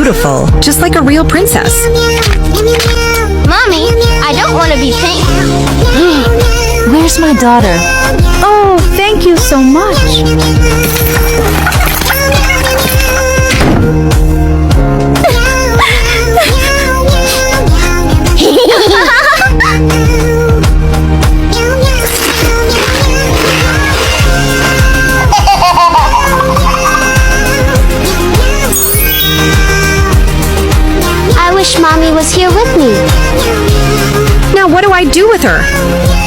beautiful, just like a real princess. Mommy, I don't want to be pink. Where's my daughter? Oh, thank you so much. I wish Mommy was here with me. Now what do I do with her?